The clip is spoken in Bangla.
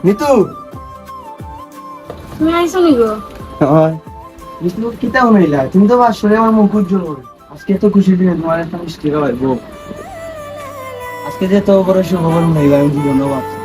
মিতু তুমি আইছো নি গো? মিতু কি তেমন হইলা? তুমি তো আসলে আমার মুখ উজ্জ্বল করে। আজকে তো খুশি দিনে তোমার একটা মিষ্টি খাওয়াইবো। আজকে যে তো বড় সুখবর নেই আমি জীবনেও ভাবছি